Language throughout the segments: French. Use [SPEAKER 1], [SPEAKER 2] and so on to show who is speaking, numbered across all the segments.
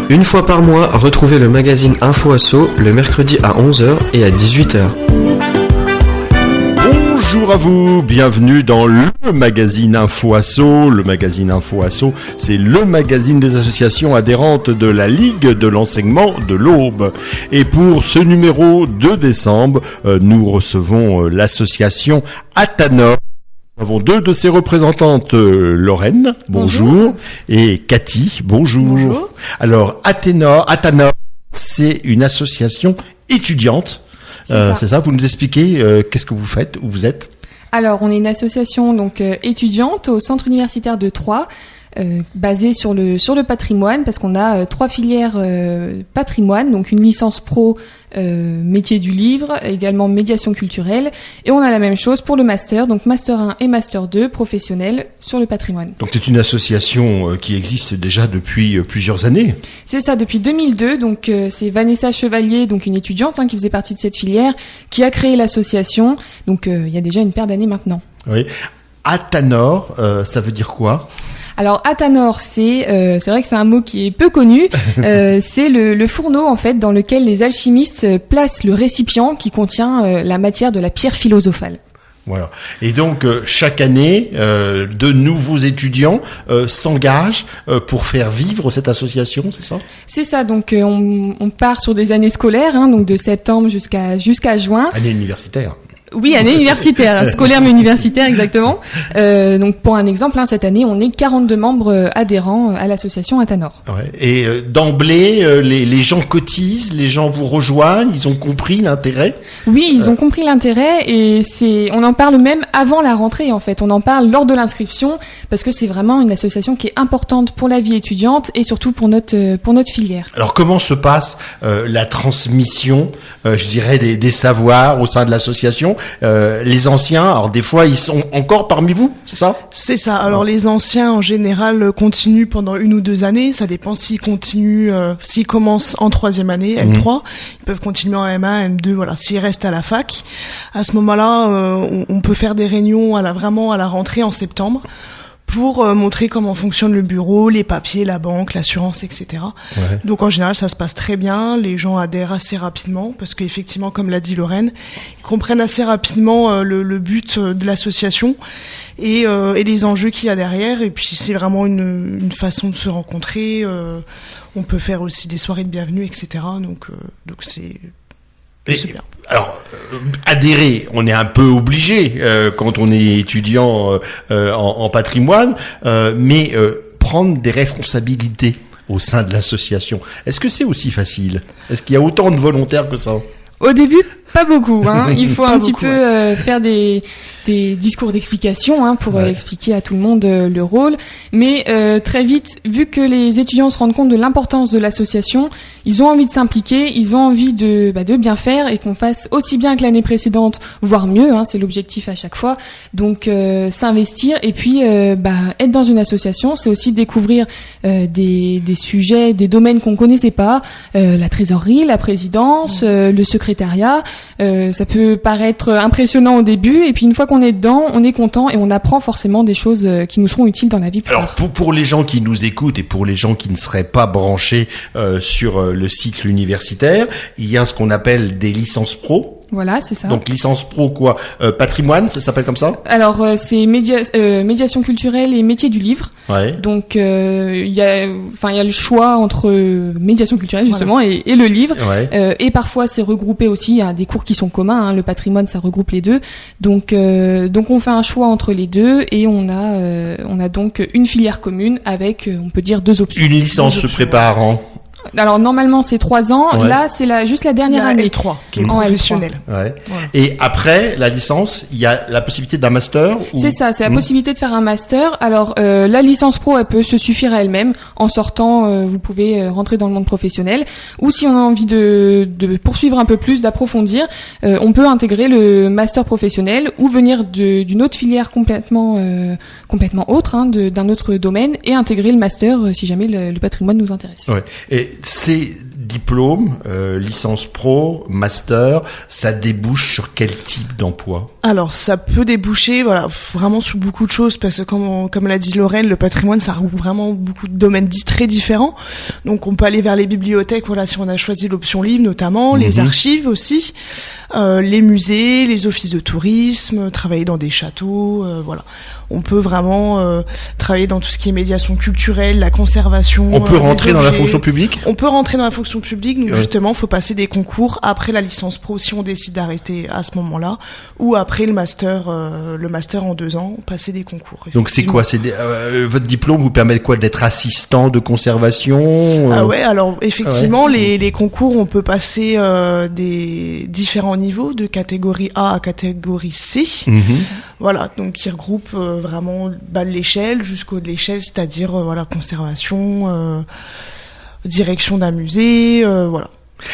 [SPEAKER 1] Une fois par mois, retrouvez le magazine Info Asso le mercredi à 11h et à 18h.
[SPEAKER 2] Bonjour à vous, bienvenue dans le magazine Info Asso. Le magazine Info Asso, c'est le magazine des associations adhérentes de la Ligue de l'enseignement de l'Aube. Et pour ce numéro de décembre, nous recevons l'association Athanor. Nous avons deux de ses représentantes, Lorraine, bonjour, et Cathy, bonjour.
[SPEAKER 3] Bonjour.
[SPEAKER 2] Alors, Athanor, c'est une association étudiante. C'est ça, vous nous expliquez qu'est-ce que vous faites, où vous êtes?
[SPEAKER 3] Alors, on est une association donc étudiante au centre universitaire de Troyes, basée sur le patrimoine, parce qu'on a trois filières patrimoine, donc une licence pro métier du livre, également médiation culturelle, et on a la même chose pour le master, donc master 1 et master 2 professionnel sur le patrimoine.
[SPEAKER 2] Donc c'est une association qui existe déjà depuis plusieurs années.
[SPEAKER 3] C'est ça, depuis 2002, donc c'est Vanessa Chevalier, donc une étudiante qui faisait partie de cette filière, qui a créé l'association, donc il y a déjà une paire d'années maintenant.
[SPEAKER 2] Oui. Athanor, ça veut dire quoi ?
[SPEAKER 3] Alors Athanor, c'est vrai que c'est un mot qui est peu connu. C'est le fourneau en fait dans lequel les alchimistes placent le récipient qui contient la matière de la pierre philosophale.
[SPEAKER 2] Voilà. Et donc chaque année, de nouveaux étudiants s'engagent pour faire vivre cette association, c'est ça ?
[SPEAKER 3] C'est ça. Donc on part sur des années scolaires, donc de septembre jusqu'à juin.
[SPEAKER 2] Année universitaire.
[SPEAKER 3] Oui, année universitaire, scolaire mais universitaire exactement. Donc pour un exemple, cette année, on est 42 membres adhérents à l'association Athanor.
[SPEAKER 2] Ouais. Et d'emblée, les gens cotisent, les gens vous rejoignent, ils ont compris l'intérêt ?
[SPEAKER 3] Oui, ils ont compris l'intérêt et on en parle même avant la rentrée en fait. On en parle lors de l'inscription parce que c'est vraiment une association qui est importante pour la vie étudiante et surtout pour notre filière.
[SPEAKER 2] Alors comment se passe la transmission, je dirais, des savoirs au sein de l'association ? Les anciens, alors des fois ils sont encore parmi vous, c'est ça ?
[SPEAKER 4] C'est ça. Alors les anciens en général continuent pendant 1 ou 2 années. Ça dépend s'ils continuent, s'ils commencent en 3e année, M3, ils peuvent continuer en M1, M2. Voilà, s'ils restent à la fac, à ce moment-là, on peut faire des réunions à la rentrée en septembre. Pour montrer comment fonctionne le bureau, les papiers, la banque, l'assurance, etc. Ouais. Donc en général, ça se passe très bien. Les gens adhèrent assez rapidement parce qu'effectivement, comme l'a dit Lorraine, ils comprennent assez rapidement le but de l'association et les enjeux qu'il y a derrière. Et puis c'est vraiment une façon de se rencontrer. On peut faire aussi des soirées de bienvenue, etc. Donc c'est bien.
[SPEAKER 2] Alors, adhérer, on est un peu obligé quand on est étudiant en patrimoine, mais prendre des responsabilités au sein de l'association, est-ce que c'est aussi facile ? Est-ce qu'il y a autant de volontaires que ça ?
[SPEAKER 3] Au début, pas beaucoup. Il faut un petit peu faire des discours d'explication pour expliquer à tout le monde le rôle. Mais très vite, vu que les étudiants se rendent compte de l'importance de l'association, ils ont envie de s'impliquer, ils ont envie de bien faire et qu'on fasse aussi bien que l'année précédente, voire mieux. C'est l'objectif à chaque fois. Donc s'investir et puis être dans une association, c'est aussi découvrir des sujets, des domaines qu'on connaissait pas, la trésorerie, la présidence, le secrétariat. Ça peut paraître impressionnant au début et puis une fois qu'on est dedans, on est content et on apprend forcément des choses qui nous seront utiles dans la vie plus tard.
[SPEAKER 2] Alors pour les gens qui nous écoutent et pour les gens qui ne seraient pas branchés sur le cycle universitaire, il y a ce qu'on appelle des licences pro.
[SPEAKER 3] Voilà, c'est ça.
[SPEAKER 2] Donc licence pro quoi, patrimoine, ça s'appelle comme ça ?
[SPEAKER 3] Alors c'est médiation culturelle et métier du livre.
[SPEAKER 2] Ouais.
[SPEAKER 3] Donc il y a le choix entre médiation culturelle justement et le livre. Ouais. Et parfois c'est regroupé aussi. Il y a des cours qui sont communs. Le patrimoine ça regroupe les deux. Donc on fait un choix entre les deux et on a donc une filière commune avec on peut dire 2 options.
[SPEAKER 2] Une licence se préparant.
[SPEAKER 3] Alors normalement c'est 3 ans, là c'est juste la dernière année.
[SPEAKER 4] L3 qui est professionnelle.
[SPEAKER 2] Ouais. Voilà. Et après la licence, il y a la possibilité d'un master ou...
[SPEAKER 3] C'est ça, c'est la possibilité de faire un master. Alors la licence pro elle peut se suffire à elle-même. En sortant vous pouvez rentrer dans le monde professionnel. Ou si on a envie de poursuivre un peu plus, d'approfondir, on peut intégrer le master professionnel ou venir d'une autre filière complètement autre, d'un autre domaine et intégrer le master si jamais le patrimoine nous intéresse.
[SPEAKER 2] Ouais. Et c'est diplôme, licence pro, master, ça débouche sur quel type d'emploi?
[SPEAKER 4] Alors, ça peut déboucher, voilà, vraiment sur beaucoup de choses, parce que comme l'a dit Lorraine, le patrimoine, ça regroupe vraiment beaucoup de domaines très différents. Donc, on peut aller vers les bibliothèques, voilà, si on a choisi l'option livre, notamment, les archives aussi, les musées, les offices de tourisme, travailler dans des châteaux, voilà. On peut vraiment travailler dans tout ce qui est médiation culturelle, la conservation.
[SPEAKER 2] On peut rentrer dans la fonction publique?
[SPEAKER 4] On peut rentrer dans la fonction publique. Donc justement, faut passer des concours après la licence pro si on décide d'arrêter à ce moment-là, ou après le master en 2 ans, passer des concours.
[SPEAKER 2] Donc c'est quoi? Votre diplôme vous permet quoi? D'être assistant de conservation?
[SPEAKER 4] Ah ouais, alors effectivement, les concours, on peut passer des différents niveaux, de catégorie A à catégorie C. Voilà, donc qui regroupe vraiment l'échelle jusqu'au de l'échelle, c'est-à-dire voilà, conservation, direction d'un musée, voilà.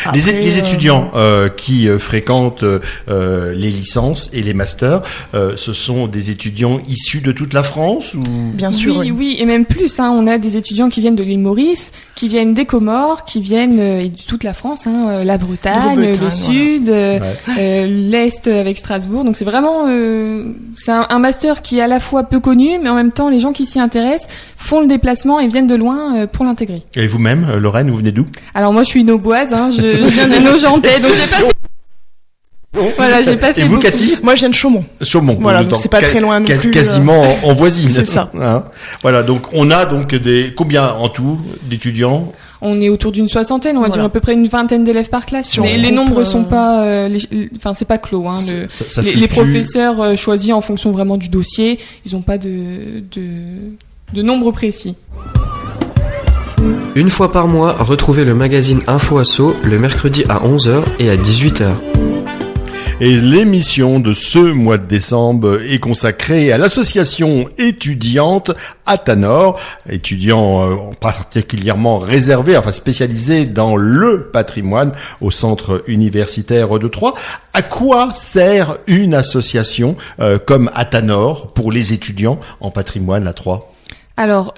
[SPEAKER 4] Après,
[SPEAKER 2] les étudiants qui fréquentent les licences et les masters, ce sont des étudiants issus de toute la France ou...
[SPEAKER 4] Bien sûr,
[SPEAKER 3] oui, et même plus. On a des étudiants qui viennent de l'île Maurice, qui viennent des Comores, qui viennent de toute la France, la Bretagne, le Sud, l'Est avec Strasbourg. Donc c'est vraiment c'est un master qui est à la fois peu connu, mais en même temps les gens qui s'y intéressent font le déplacement et viennent de loin pour l'intégrer.
[SPEAKER 2] Et vous-même, Lorraine, vous venez d'où?
[SPEAKER 3] Alors moi je suis nauboise. Je viens de Nogentais, donc j'ai pas fait... Voilà, j'ai pas fait.
[SPEAKER 2] Et vous,
[SPEAKER 3] beaucoup.
[SPEAKER 2] Cathy?
[SPEAKER 4] Moi, je viens de Chaumont.
[SPEAKER 2] Chaumont.
[SPEAKER 4] Voilà, donc c'est pas très loin non plus.
[SPEAKER 2] Quasiment en voisine.
[SPEAKER 4] C'est ça.
[SPEAKER 2] Voilà, donc on a donc combien en tout d'étudiants?
[SPEAKER 3] On est autour d'une 60aine, on va dire à peu près une 20aine d'élèves par classe. Les nombres sont pas, enfin c'est pas clos. Les professeurs choisissent en fonction vraiment du dossier. Ils ont pas de nombre précis.
[SPEAKER 1] Une fois par mois, retrouvez le magazine Info Asso le mercredi à 11h et à 18h.
[SPEAKER 2] Et l'émission de ce mois de décembre est consacrée à l'association étudiante Athanor, étudiants particulièrement réservés, enfin spécialisés dans le patrimoine au centre universitaire de Troyes. À quoi sert une association comme Athanor pour les étudiants en patrimoine à Troyes ?
[SPEAKER 3] Alors,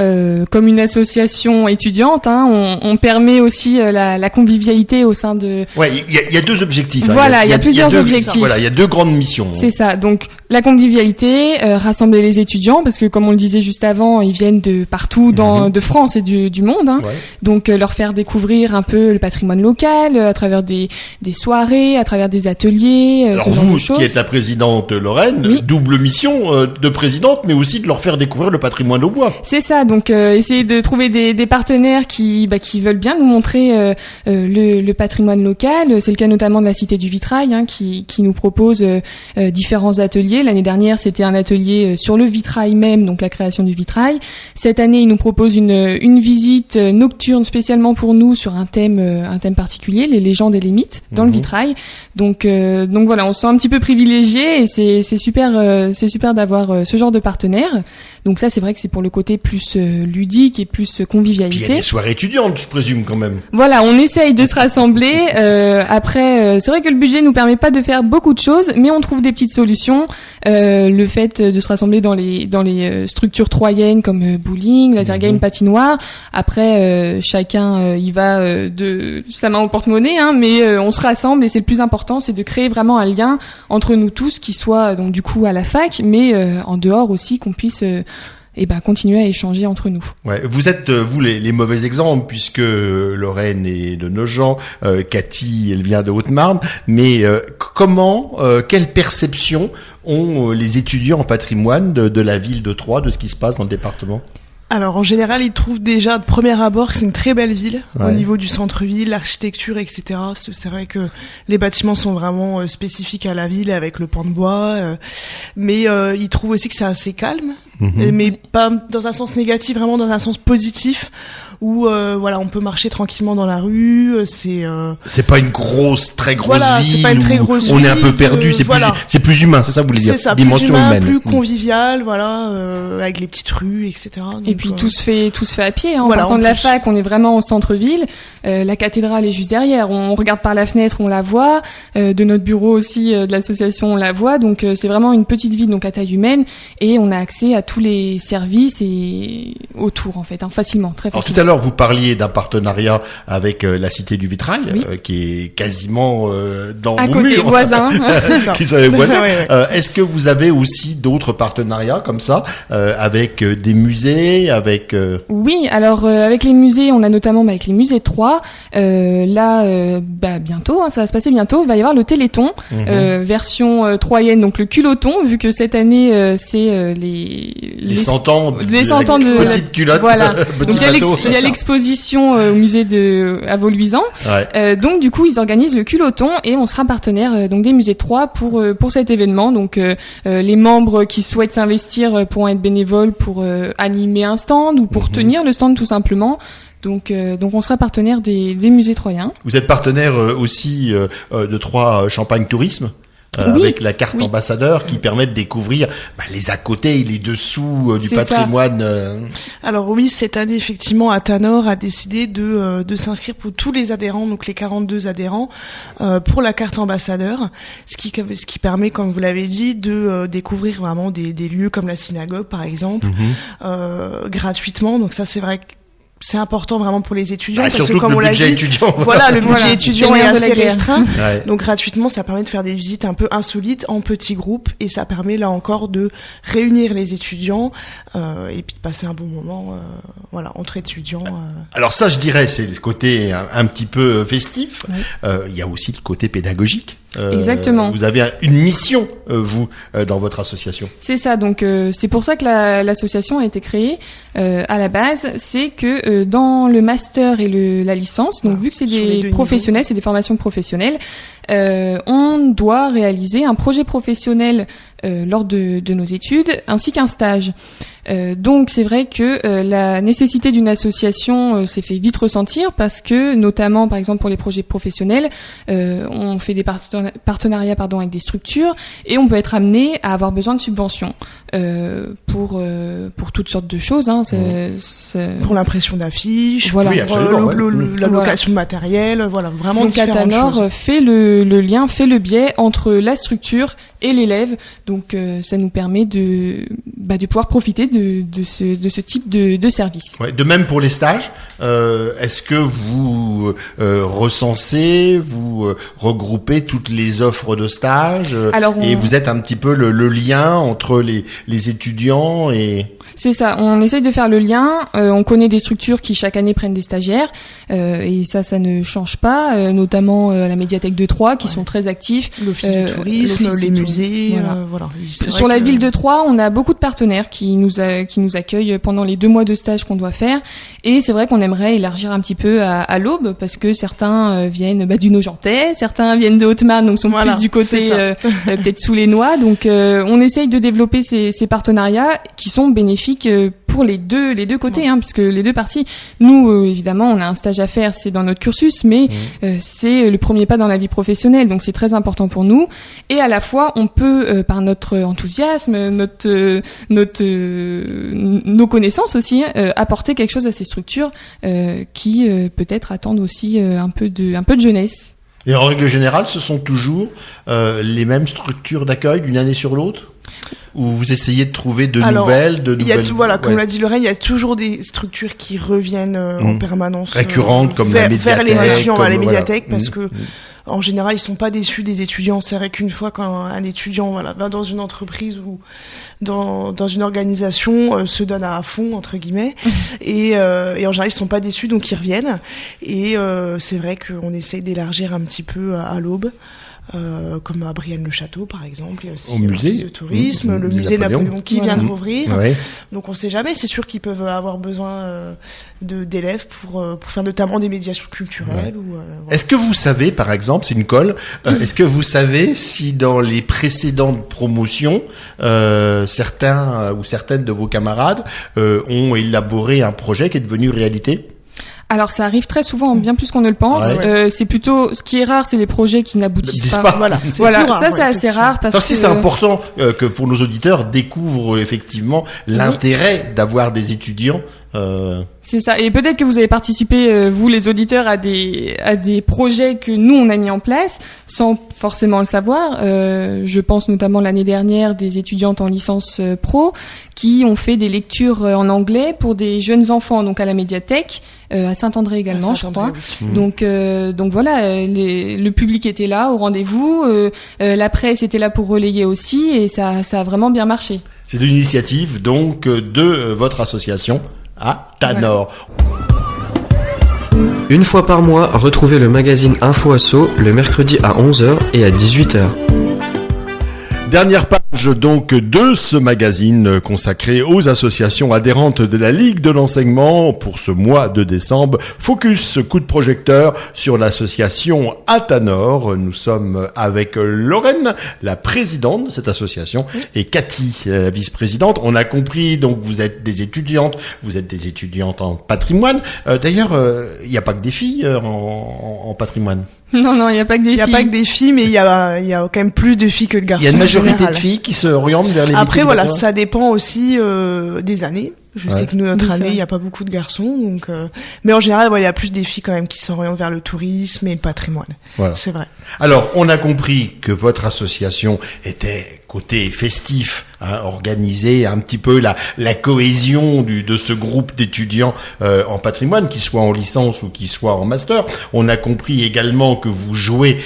[SPEAKER 3] comme une association étudiante, on permet aussi la convivialité au sein de...
[SPEAKER 2] Ouais, il y a 2 objectifs.
[SPEAKER 3] Voilà, il y a plusieurs objectifs.
[SPEAKER 2] Voilà, il y a 2 grandes missions.
[SPEAKER 3] C'est ça. Donc, la convivialité, rassembler les étudiants, parce que comme on le disait juste avant, ils viennent de partout de France et du monde. Donc, leur faire découvrir un peu le patrimoine local à travers des soirées, à travers des ateliers,
[SPEAKER 2] alors
[SPEAKER 3] ce genre de choses.
[SPEAKER 2] Vous, qui êtes la présidente Lorraine, double mission de présidente, mais aussi de leur faire découvrir le patrimoine au bois.
[SPEAKER 3] C'est ça, donc essayer de trouver des partenaires qui veulent bien nous montrer le patrimoine local. C'est le cas notamment de la Cité du Vitrail, qui nous propose différents ateliers. L'année dernière, c'était un atelier sur le vitrail même, donc la création du vitrail. Cette année, ils nous proposent une visite nocturne spécialement pour nous sur un thème particulier, les légendes et les mythes dans le vitrail. Donc voilà, on se sent un petit peu privilégié et c'est super d'avoir ce genre de partenaire. Donc ça, c'est vrai que c'est pour le côté plus ludique et plus convivialité.
[SPEAKER 2] Puis il y a des soirées étudiantes, je présume, quand même.
[SPEAKER 3] Voilà, on essaye de se rassembler. Après, c'est vrai que le budget nous permet pas de faire beaucoup de choses, mais on trouve des petites solutions. Le fait de se rassembler dans les structures troyennes comme bowling, laser game, patinoire. Après, chacun y va de sa main au porte-monnaie, mais on se rassemble et c'est le plus important, c'est de créer vraiment un lien entre nous tous qui soit donc du coup à la fac, mais en dehors aussi qu'on puisse continuer à échanger entre nous.
[SPEAKER 2] Ouais, vous êtes vous les mauvais exemples puisque Lorraine est de Nogent, Cathy elle vient de Haute-Marne, mais quelle perception ont les étudiants en patrimoine de la ville de Troyes, de ce qui se passe dans le département?
[SPEAKER 4] Alors en général, ils trouvent déjà de premier abord que c'est une très belle ville au niveau du centre-ville, l'architecture, etc. C'est vrai que les bâtiments sont vraiment spécifiques à la ville avec le pan de bois, mais ils trouvent aussi que c'est assez calme, mais pas dans un sens négatif, vraiment dans un sens positif. Où on peut marcher tranquillement dans la rue,
[SPEAKER 2] c'est pas une très grosse ville,
[SPEAKER 4] c'est pas une très grosse
[SPEAKER 2] on
[SPEAKER 4] ville,
[SPEAKER 2] est un peu perdu, c'est plus humain, c'est ça que vous voulez dire?
[SPEAKER 4] C'est ça,
[SPEAKER 2] dimension
[SPEAKER 4] plus humain,
[SPEAKER 2] humaine,
[SPEAKER 4] plus convivial, avec les petites rues, etc. Donc,
[SPEAKER 3] et puis tout se fait à pied, en partant de la fac, on est vraiment au centre-ville, la cathédrale est juste derrière, on regarde par la fenêtre, on la voit, de notre bureau aussi, de l'association, on la voit, donc c'est vraiment une petite ville, donc à taille humaine, et on a accès à tous les services et autour, en fait, facilement, très facilement.
[SPEAKER 2] Alors tout à l'heure, l'heure, vous parliez d'un partenariat avec la Cité du Vitrail, qui est quasiment dans
[SPEAKER 3] à
[SPEAKER 2] vos
[SPEAKER 3] côté,
[SPEAKER 2] murs.
[SPEAKER 3] voisins.
[SPEAKER 2] Qui sont les voisins. Est-ce que vous avez aussi d'autres partenariats comme ça avec des musées, avec
[SPEAKER 3] Oui, alors avec les musées, on a notamment avec les musées 3. Bientôt, ça va se passer bientôt. Il va y avoir le Téléthon, version troyenne, donc le culoton, vu que cette année c'est les
[SPEAKER 2] 100 ans de petite culotte.
[SPEAKER 3] Voilà. Donc il y a l'exposition au musée à Vauluisant. Donc du coup, ils organisent le culoton et on sera partenaire donc des musées 3 pour cet événement. Donc les membres qui souhaitent s'investir pourront être bénévoles pour animer un stand ou pour tenir le stand tout simplement. Donc on sera partenaire des musées troyens.
[SPEAKER 2] Vous êtes partenaire aussi de 3 Champagne Tourisme. Avec la carte ambassadeur qui permet de découvrir les à côté et les dessous du patrimoine.
[SPEAKER 4] Alors oui, cette année effectivement, Athanor a décidé de s'inscrire pour tous les adhérents, donc les 42 adhérents, pour la carte ambassadeur, ce qui permet, comme vous l'avez dit, de découvrir vraiment des lieux comme la synagogue par exemple, gratuitement. Donc ça, c'est vrai que c'est important vraiment pour les étudiants parce que comme on l'a dit, le budget étudiant est assez restreint. Donc gratuitement, ça permet de faire des visites un peu insolites en petits groupes et ça permet là encore de réunir les étudiants et puis de passer un bon moment entre étudiants.
[SPEAKER 2] Alors ça, je dirais, c'est le côté un petit peu festif. Il y a aussi le côté pédagogique.
[SPEAKER 3] Exactement.
[SPEAKER 2] Vous avez une mission, vous, dans votre association.
[SPEAKER 3] C'est ça. Donc c'est pour ça que l'association a été créée à la base. C'est que dans le master et la licence, donc vu que c'est des professionnels, c'est des formations professionnelles, on doit réaliser un projet professionnel lors de nos études, ainsi qu'un stage. Donc c'est vrai que la nécessité d'une association s'est fait vite ressentir parce que, notamment par exemple pour les projets professionnels, on fait des partenariats avec des structures et on peut être amené à avoir besoin de subventions pour toutes sortes de choses.
[SPEAKER 4] Pour l'impression d'affiches,
[SPEAKER 3] voilà.
[SPEAKER 4] La location de matériel, vraiment.
[SPEAKER 3] Donc Athanor fait le lien, fait le biais entre la structure et l'élève. Donc ça nous permet de pouvoir profiter de ce type de service.
[SPEAKER 2] De même pour les stages, est-ce que vous recensez, vous regroupez toutes les offres de stage et vous êtes un petit peu le lien entre les étudiants et...
[SPEAKER 3] C'est ça, on essaye de faire le lien, on connaît des structures qui chaque année prennent des stagiaires et ça ne change pas, notamment la médiathèque de Troyes qui sont très actifs.
[SPEAKER 4] L'office du tourisme, les musées,
[SPEAKER 3] Sur la ville de Troyes, on a beaucoup de partenaires qui nous accueillent pendant les 2 mois de stage qu'on doit faire et c'est vrai qu'on aimerait élargir un petit peu à l'Aube parce que certains viennent du Nogentais, certains viennent de Haute-Marne donc sont plus du côté peut-être sous les Noix, donc on essaye de développer ces partenariats qui sont bénéfiques pour les deux côtés, puisque les deux parties. Nous, évidemment, on a un stage à faire, c'est dans notre cursus, mais c'est le premier pas dans la vie professionnelle, donc c'est très important pour nous. Et à la fois, on peut, par notre enthousiasme, nos connaissances aussi, apporter quelque chose à ces structures qui peut-être attendent aussi un peu de jeunesse.
[SPEAKER 2] Et en règle générale, ce sont toujours les mêmes structures d'accueil d'une année sur l'autre ? Ou vous essayez de trouver de nouvelles
[SPEAKER 4] il y a tout, comme l'a dit Lorraine, il y a toujours des structures qui reviennent en permanence
[SPEAKER 2] récurrentes comme la médiathèque,
[SPEAKER 4] vers les étudiants, les médiathèques, parce que en général, ils sont pas déçus des étudiants. C'est vrai qu'une fois quand un étudiant va dans une entreprise ou dans une organisation, se donne à fond entre guillemets, et en général, ils sont pas déçus, donc ils reviennent. Et c'est vrai qu'on essaye d'élargir un petit peu à l'Aube. Comme à Brienne-le-Château par exemple, il y a aussi
[SPEAKER 2] au musée
[SPEAKER 4] de tourisme, le musée Napoléon qui vient de rouvrir. Donc on sait jamais, c'est sûr qu'ils peuvent avoir besoin d'élèves pour faire notamment des médiations culturelles.
[SPEAKER 2] Est-ce que vous savez, par exemple, c'est une colle, est-ce que vous savez si dans les précédentes promotions, certains ou certaines de vos camarades ont élaboré un projet qui est devenu réalité ?
[SPEAKER 3] Alors ça arrive très souvent, bien plus qu'on ne le pense. C'est plutôt, ce qui est rare, c'est les projets qui n'aboutissent pas. Voilà, ça c'est assez rare parce que
[SPEAKER 2] c'est important que pour nos auditeurs découvrent effectivement l'intérêt d'avoir des étudiants
[SPEAKER 3] C'est ça. Et peut-être que vous avez participé, vous les auditeurs, à des projets que nous on a mis en place sans forcément le savoir. Je pense notamment l'année dernière des étudiantes en licence pro qui ont fait des lectures en anglais pour des jeunes enfants, donc à la médiathèque, à Saint-André également, je crois. Donc voilà, le public était là au rendez-vous, la presse était là pour relayer aussi, et ça a vraiment bien marché.
[SPEAKER 2] C'est une initiative donc de votre association à Tanor.
[SPEAKER 1] Voilà. Une fois par mois, retrouvez le magazine Info Asso le mercredi à 11h et à 18h.
[SPEAKER 2] Dernière page donc de ce magazine consacré aux associations adhérentes de la Ligue de l'enseignement pour ce mois de décembre. Focus, coup de projecteur sur l'association Atanor. Nous sommes avec Lorraine, la présidente de cette association, et Cathy, la vice-présidente. On a compris, donc vous êtes des étudiantes en patrimoine. D'ailleurs, il n'y a pas que des filles en patrimoine.
[SPEAKER 3] Non, il n'y a pas que des filles.
[SPEAKER 4] Il n'y a pas que des filles, mais il y a quand même plus de filles que de garçons.
[SPEAKER 2] Il y a une majorité de filles qui se orientent vers les
[SPEAKER 4] Après, voilà, ça dépend aussi des années. Je sais que nous, notre année, il n'y a pas beaucoup de garçons, donc. Mais en général, il y a plus des filles quand même qui s'orientent vers le tourisme et le patrimoine. Voilà. C'est vrai.
[SPEAKER 2] Alors, on a compris que votre association était côté festif, organiser un petit peu la cohésion de ce groupe d'étudiants en patrimoine, qu'ils soient en licence ou qu'ils soient en master. On a compris également que vous jouez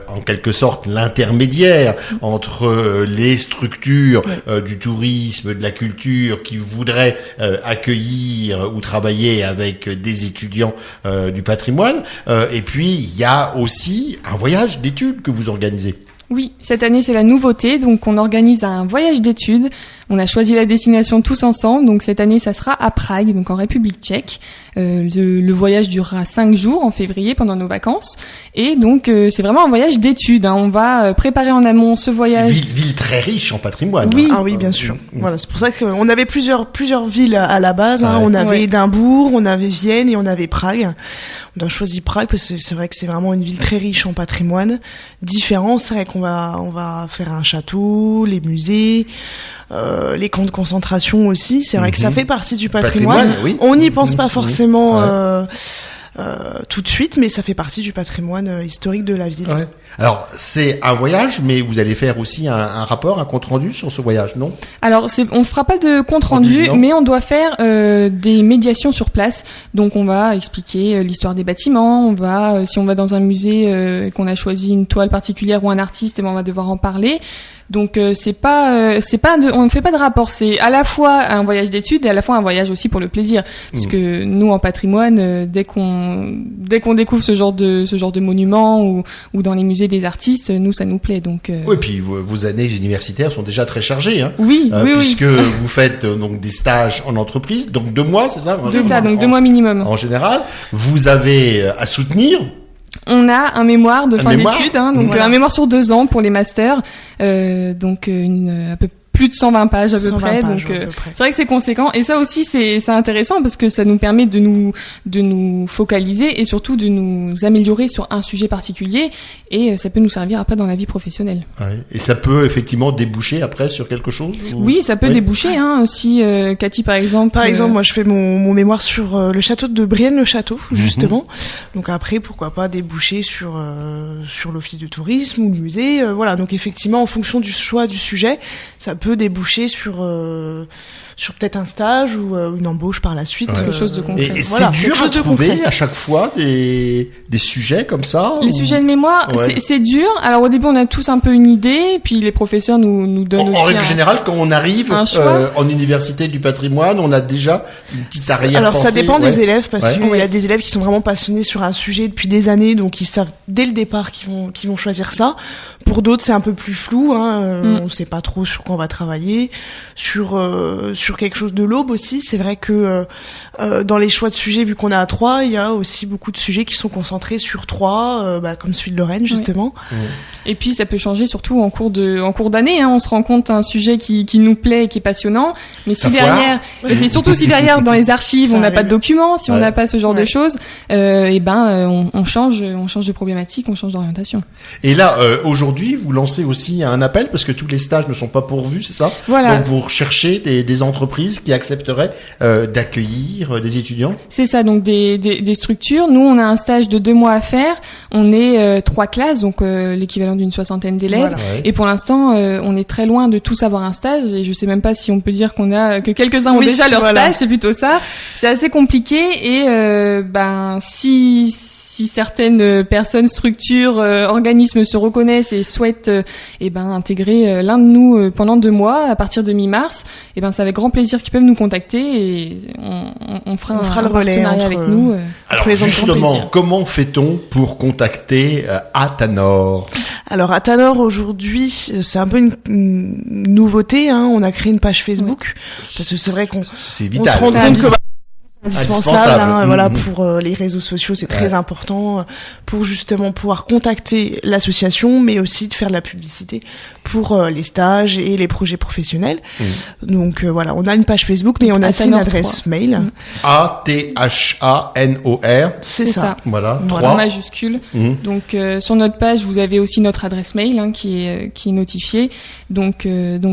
[SPEAKER 2] en quelque sorte l'intermédiaire entre les structures du tourisme, de la culture qui voudraient accueillir ou travailler avec des étudiants du patrimoine. Et puis, il y a aussi un voyage d'études que vous organisez.
[SPEAKER 3] Oui, cette année c'est la nouveauté, donc on organise un voyage d'études. On a choisi la destination tous ensemble, donc cette année ça sera à Prague, donc en République tchèque. Le voyage durera 5 jours en février pendant nos vacances, et donc c'est vraiment un voyage d'études. On va préparer en amont ce voyage.
[SPEAKER 2] Ville très riche en patrimoine.
[SPEAKER 3] Oui,
[SPEAKER 4] oui, bien sûr. Voilà, c'est pour ça qu'on avait plusieurs villes à la base. On avait Édimbourg, on avait Vienne et on avait Prague. On a choisi Prague parce que c'est vrai que c'est vraiment une ville très riche en patrimoine différent. C'est vrai qu'on va faire un château, les musées, les camps de concentration aussi. C'est vrai que ça fait partie du patrimoine. Oui. On n'y pense pas forcément tout de suite, mais ça fait partie du patrimoine historique de la ville.
[SPEAKER 2] Ouais. Alors, c'est un voyage, mais vous allez faire aussi un rapport, un compte-rendu sur ce voyage, non ?
[SPEAKER 3] Alors, on fera pas de compte-rendu, mais on doit faire des médiations sur place. Donc, on va expliquer l'histoire des bâtiments. Si on va dans un musée et qu'on a choisi une toile particulière ou un artiste, on va devoir en parler. Donc on ne fait pas de rapport, c'est à la fois un voyage d'études et à la fois un voyage aussi pour le plaisir, parce que nous en patrimoine, dès qu'on découvre ce genre de monuments ou dans les musées des artistes, nous ça nous plaît. Donc
[SPEAKER 2] oui, puis vos années universitaires sont déjà très chargées, hein.
[SPEAKER 3] Oui,
[SPEAKER 2] puisque vous faites donc des stages en entreprise, donc 2 mois, c'est ça ?
[SPEAKER 3] C'est ça, donc 2 mois minimum.
[SPEAKER 2] En général, vous avez à soutenir.
[SPEAKER 3] On a un mémoire de fin d'études, donc un mémoire sur 2 ans pour les masters, donc un peu plus de 120 pages à peu près. Donc c'est vrai que c'est conséquent, et ça aussi c'est intéressant parce que ça nous permet de nous focaliser et surtout de nous améliorer sur un sujet particulier, et ça peut nous servir après dans la vie professionnelle. Ouais.
[SPEAKER 2] Et ça peut effectivement déboucher après sur quelque chose ou...
[SPEAKER 3] Oui, ça peut déboucher aussi. Cathy par exemple.
[SPEAKER 4] Par exemple, moi je fais mon mémoire sur le château de Brienne-le-Château justement. Donc après pourquoi pas déboucher sur l'office de tourisme ou le musée. Voilà, donc effectivement en fonction du choix du sujet, ça peut déboucher sur peut-être un stage ou une embauche par la suite.
[SPEAKER 3] Quelque chose de concret.
[SPEAKER 2] Et c'est dur à trouver à chaque fois des sujets comme ça.
[SPEAKER 3] Les sujets de mémoire, c'est dur. Alors au début on a tous un peu une idée, puis les professeurs nous donnent aussi.
[SPEAKER 2] En règle générale, quand on arrive en université du patrimoine, on a déjà une petite arrière-pensée.
[SPEAKER 4] Alors ça dépend des élèves, parce qu'il y a des élèves qui sont vraiment passionnés sur un sujet depuis des années, donc ils savent dès le départ qu'ils vont choisir ça. Pour d'autres, c'est un peu plus flou. On sait pas trop sur quoi on va travailler, sur quelque chose de l'aube aussi. C'est vrai que dans les choix de sujets, vu qu'on est à 3, il y a aussi beaucoup de sujets qui sont concentrés sur 3, comme celui de Lorraine justement.
[SPEAKER 3] Oui. Et puis ça peut changer surtout en cours d'année. On se rend compte un sujet qui nous plaît et qui est passionnant, mais si derrière, c'est surtout si derrière dans les archives on n'a pas de documents, si on n'a pas ce genre de choses, on change de problématique, on change d'orientation.
[SPEAKER 2] Et là, aujourd'hui, vous lancez aussi un appel parce que tous les stages ne sont pas pourvus, c'est ça ?
[SPEAKER 3] Voilà.
[SPEAKER 2] Donc vous recherchez des enseignants entreprises qui accepteraient d'accueillir des étudiants?
[SPEAKER 3] C'est ça, donc des structures. Nous, on a un stage de 2 mois à faire. On est 3 classes, donc l'équivalent d'une 60aine d'élèves.
[SPEAKER 4] Voilà.
[SPEAKER 2] Ouais.
[SPEAKER 3] Et pour l'instant, on est très loin de tous avoir un stage. Et je sais même pas si on peut dire que quelques-uns ont déjà leur stage. C'est plutôt ça. C'est assez compliqué. Et si certaines personnes, structures, organismes se reconnaissent et souhaitent intégrer l'un de nous pendant 2 mois à partir de mi-mars, c'est avec grand plaisir qu'ils peuvent nous contacter et on fera un
[SPEAKER 4] le relais
[SPEAKER 3] partenariat avec nous.
[SPEAKER 2] Alors justement, comment fait-on pour contacter Athanor?
[SPEAKER 4] Alors Athanor aujourd'hui, c'est un peu une nouveauté, hein. On a créé une page Facebook parce que c'est vrai qu'on
[SPEAKER 2] c'est vital.
[SPEAKER 4] On se rend compte que indispensable, hein,
[SPEAKER 2] Mmh.
[SPEAKER 4] voilà, pour les réseaux sociaux, c'est très important pour justement pouvoir contacter l'association, mais aussi de faire de la publicité pour les stages et les projets professionnels. Donc voilà, on a une page Facebook, mais on a aussi une adresse mail.
[SPEAKER 2] ATHANOR.
[SPEAKER 4] C'est ça.
[SPEAKER 2] Voilà.
[SPEAKER 3] En majuscule. Donc sur notre page, vous avez aussi notre adresse mail qui est notifiée. Donc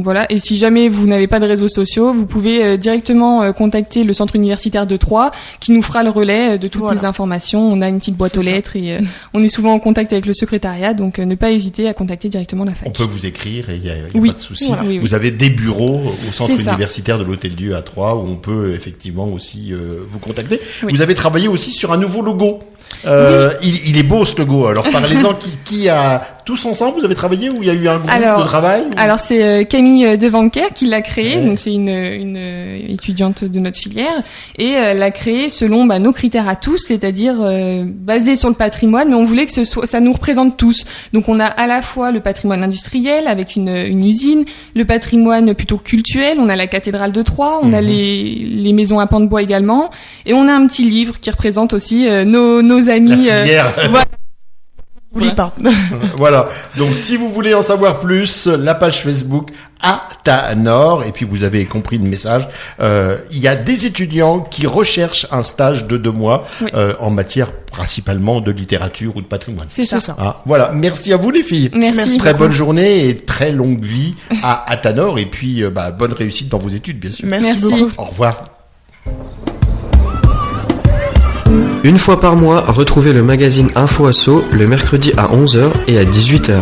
[SPEAKER 3] voilà. Et si jamais vous n'avez pas de réseaux sociaux, vous pouvez directement contacter le centre universitaire de Troyes, qui nous fera le relais de toutes les informations. On a une petite boîte aux lettres et on est souvent en contact avec le secrétariat. Donc ne pas hésiter à contacter directement la fac.
[SPEAKER 2] On peut vous écrire et il y a
[SPEAKER 3] Oui.
[SPEAKER 2] pas de souci.
[SPEAKER 3] Voilà. Oui.
[SPEAKER 2] Vous avez des bureaux au centre universitaire de l'Hôtel-Dieu à Troyes où on peut effectivement aussi vous contacter.
[SPEAKER 3] Oui.
[SPEAKER 2] Vous avez travaillé aussi sur un nouveau logo. Il est beau ce logo. Alors parlez-en, qui a tous ensemble vous avez travaillé ou il y a eu un groupe de travail ou...
[SPEAKER 3] Alors c'est Camille Devanker qui l'a créé, donc c'est une étudiante de notre filière et l'a créé selon nos critères à tous, c'est-à-dire basé sur le patrimoine, mais on voulait que ça nous représente tous. Donc on a à la fois le patrimoine industriel avec une usine, le patrimoine plutôt cultuel, on a la cathédrale de Troyes, on a les maisons à pans de bois également, et on a un petit livre qui représente aussi nos amis.
[SPEAKER 2] Voilà.
[SPEAKER 4] N'oublie pas.
[SPEAKER 2] Voilà. Donc, si vous voulez en savoir plus, la page Facebook Athanor, et puis vous avez compris le message, il y a des étudiants qui recherchent un stage de 2 mois en matière principalement de littérature ou de patrimoine.
[SPEAKER 3] C'est ça.
[SPEAKER 2] Voilà. Merci à vous les filles.
[SPEAKER 3] Merci.
[SPEAKER 2] Très bonne journée et très longue vie à Athanor, et puis bonne réussite dans vos études, bien sûr.
[SPEAKER 4] Merci beaucoup.
[SPEAKER 2] Au revoir.
[SPEAKER 1] Une fois par mois, retrouvez le magazine Info Asso le mercredi à 11h et à 18h.